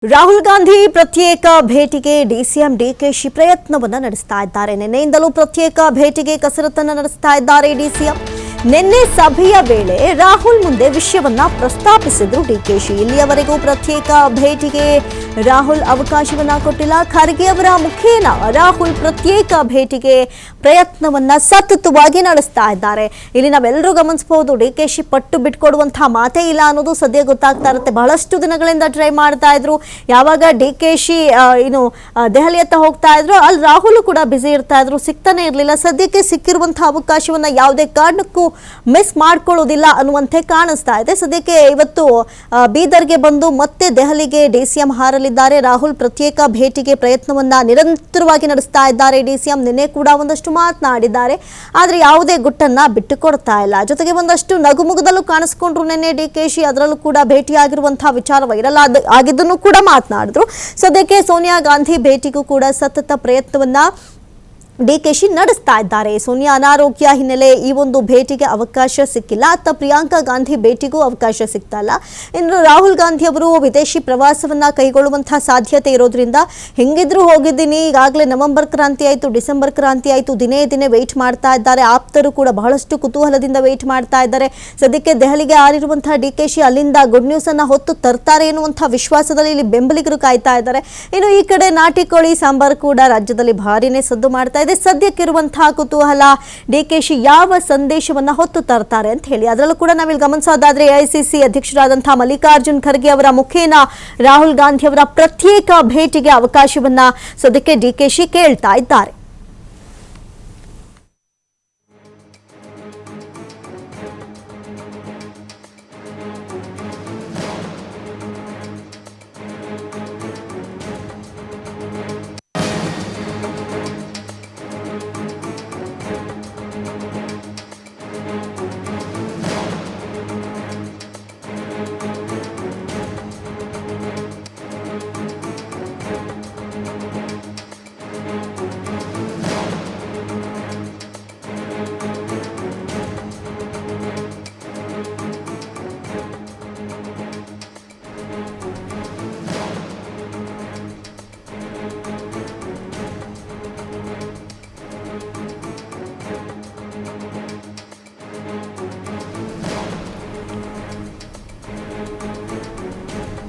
ರಾಹುಲ್ ಗಾಂಧಿ ಪ್ರತ್ಯೇಕ ಭೇಟಿಗೆ ಡಿಸಿಎಂ ಡಿಕೆಶಿ ಪ್ರಯತ್ನವನ್ನ ನಡೆಸ್ತಾ ಇದ್ದಾರೆ. ನಿನ್ನೆಯಿಂದಲೂ ಪ್ರತ್ಯೇಕ ಭೇಟಿಗೆ ಕಸರತ್ತನ್ನು ನಡೆಸ್ತಾ ಇದ್ದಾರೆ ಡಿಸಿಎಂ. ನಿನ್ನೆ ಸಭೆಯ ವೇಳೆ ರಾಹುಲ್ ಮುಂದೆ ವಿಷಯವನ್ನ ಪ್ರಸ್ತಾಪಿಸಿದ್ರು ಡಿಕೆಶಿ. ಇಲ್ಲಿಯವರೆಗೂ ಪ್ರತ್ಯೇಕ ಭೇಟಿಗೆ ರಾಹುಲ್ ಅವಕಾಶವನ್ನ ಕೊಟ್ಟಿಲ್ಲ. ಖರ್ಗೆ ಅವರ ಮುಖೇನ ರಾಹುಲ್ ಪ್ರತ್ಯೇಕ ಭೇಟಿಗೆ ಪ್ರಯತ್ನವನ್ನ ಸತತವಾಗಿ ನಡೆಸ್ತಾ ಇದ್ದಾರೆ. ಇಲ್ಲಿ ನಾವೆಲ್ಲರೂ ಗಮನಿಸಬಹುದು, ಡಿಕೆಶಿ ಪಟ್ಟು ಬಿಟ್ಕೊಡುವಂತಹ ಮಾತೇ ಇಲ್ಲ ಅನ್ನೋದು ಸದ್ಯ ಗೊತ್ತಾಗ್ತಾ ಇರುತ್ತೆ. ಬಹಳಷ್ಟು ದಿನಗಳಿಂದ ಟ್ರೈ ಮಾಡ್ತಾ ಇದ್ರು. ಯಾವಾಗ ಡಿಕೆಶಿ ದೆಹಲಿಯತ್ತ ಹೋಗ್ತಾ ಇದ್ರು, ಅಲ್ಲಿ ರಾಹುಲ್ ಕೂಡ ಬ್ಯುಸಿ ಇರ್ತಾ ಇದ್ರು, ಸಿಗ್ತಾನೆ ಇರಲಿಲ್ಲ. ಸದ್ಯಕ್ಕೆ ಸಿಕ್ಕಿರುವಂತಹ ಅವಕಾಶವನ್ನ ಯಾವುದೇ ಕಾರಣಕ್ಕೂ ಮಿಸ್ ಮಾಡ್ಕೊಳ್ಳೋದಿಲ್ಲ ಅನ್ನುವಂತೆ ಕಾಣಿಸ್ತಾ ಇದೆ. ಸದ್ಯಕ್ಕೆ ಇವತ್ತು ಬೀದರ್ಗೆ ಬಂದು ಮತ್ತೆ ದೆಹಲಿಗೆ ಡಿಸಿಎಂ ಹಾರಲಿದ್ದಾರೆ. ರಾಹುಲ್ ಪ್ರತ್ಯೇಕ ಭೇಟಿಗೆ ಪ್ರಯತ್ನವನ್ನ ನಿರಂತರವಾಗಿ ನಡೆಸ್ತಾ ಇದ್ದಾರೆ ಡಿಸಿಎಂ. ನಿನ್ನೆ ಕೂಡ ಒಂದಷ್ಟು ಮಾತನಾಡಿದ್ದಾರೆ, ಆದ್ರೆ ಯಾವುದೇ ಗುಟ್ಟನ್ನ ಬಿಟ್ಟು ಕೊಡ್ತಾ ಇಲ್ಲ. ಜೊತೆಗೆ ಒಂದಷ್ಟು ನಗುಮುಗದಲ್ಲೂ ಕಾಣಿಸ್ಕೊಂಡ್ರು ನಿನ್ನೆ ಡಿಕೆಶಿ. ಅದರಲ್ಲೂ ಕೂಡ ಭೇಟಿಯಾಗಿರುವಂತಹ ವಿಚಾರ ವೈರಲ್ ಆಗಿದ್ದನ್ನು ಕೂಡ ಮಾತನಾಡಿದ್ರು. ಸದ್ಯಕ್ಕೆ ಸೋನಿಯಾ ಗಾಂಧಿ ಭೇಟಿಗೂ ಕೂಡ ಸತತ ಪ್ರಯತ್ನವನ್ನ ಡಿಕೆಶಿ ನಡೆಸ್ತಾ ಇದ್ದಾರೆ. ಸೋನಿಯಾ ಅನಾರೋಗ್ಯ ಹಿನ್ನೆಲೆ ಈ ಒಂದು ಭೇಟಿಗೆ ಅವಕಾಶ ಸಿಕ್ಕಿಲ್ಲ. ಅತ್ತ ಪ್ರಿಯಾಂಕಾ ಗಾಂಧಿ ಭೇಟಿಗೂ ಅವಕಾಶ ಸಿಗ್ತಾ ಇಲ್ಲ. ಇನ್ನು ರಾಹುಲ್ ಗಾಂಧಿ ಅವರು ವಿದೇಶಿ ಪ್ರವಾಸವನ್ನ ಕೈಗೊಳ್ಳುವಂತಹ ಸಾಧ್ಯತೆ ಇರೋದ್ರಿಂದ ಹೆಂಗಿದ್ರು ಹೋಗಿದ್ದೀನಿ, ಈಗಾಗಲೇ ನವೆಂಬರ್ ಕ್ರಾಂತಿ ಆಯಿತು, ಡಿಸೆಂಬರ್ ಕ್ರಾಂತಿ ಆಯಿತು, ದಿನೇ ದಿನೇ ವೆಯ್ಟ್ ಮಾಡ್ತಾ ಇದ್ದಾರೆ. ಆಪ್ತರು ಕೂಡ ಬಹಳಷ್ಟು ಕುತೂಹಲದಿಂದ ವೆಯ್ಟ್ ಮಾಡ್ತಾ ಇದ್ದಾರೆ. ಸದ್ಯಕ್ಕೆ ದೆಹಲಿಗೆ ಆರಿರುವಂತಹ ಡಿಕೆಶಿ ಅಲ್ಲಿಂದ ಗುಡ್ ನ್ಯೂಸ್ ಅನ್ನ ಹೊತ್ತು ತರ್ತಾರೆ ಎನ್ನುವಂತಹ ವಿಶ್ವಾಸದಲ್ಲಿ ಇಲ್ಲಿ ಬೆಂಬಲಿಗರು ಕಾಯ್ತಾ ಇದ್ದಾರೆ. ಇನ್ನು ಈ ಕಡೆ ನಾಟಿ ಕೋಳಿ ಸಾಂಬಾರ್ ಕೂಡ ರಾಜ್ಯದಲ್ಲಿ ಭಾರಿನೇ ಸದ್ದು ಮಾಡ್ತಾ ಇದೆ. ಸದ್ಯಕ್ಕಿರುವಂತಹ ಕುತೂಹಲ, ಡಿಕೆಶಿ ಯಾವ ಸಂದೇಶವನ್ನ ಹೊತ್ತು ತರ್ತಾರೆ ಅಂತ ಹೇಳಿ. ಅದರಲ್ಲೂ ಕೂಡ ನಾವಿಲ್ಲಿ ಗಮನಿಸೋದಾದ್ರೆ ಎಐಸಿಸಿ ಅಧ್ಯಕ್ಷರಾದಂತಹ ಮಲ್ಲಿಕಾರ್ಜುನ್ ಖರ್ಗೆ ಅವರ ಮುಖೇನ ರಾಹುಲ್ ಗಾಂಧಿ ಅವರ ಪ್ರತ್ಯೇಕ ಭೇಟಿಗೆ ಅವಕಾಶವನ್ನ ಸದ್ಯಕ್ಕೆ ಡಿಕೆಶಿ ಕೇಳ್ತಾ ಇದ್ದಾರೆ.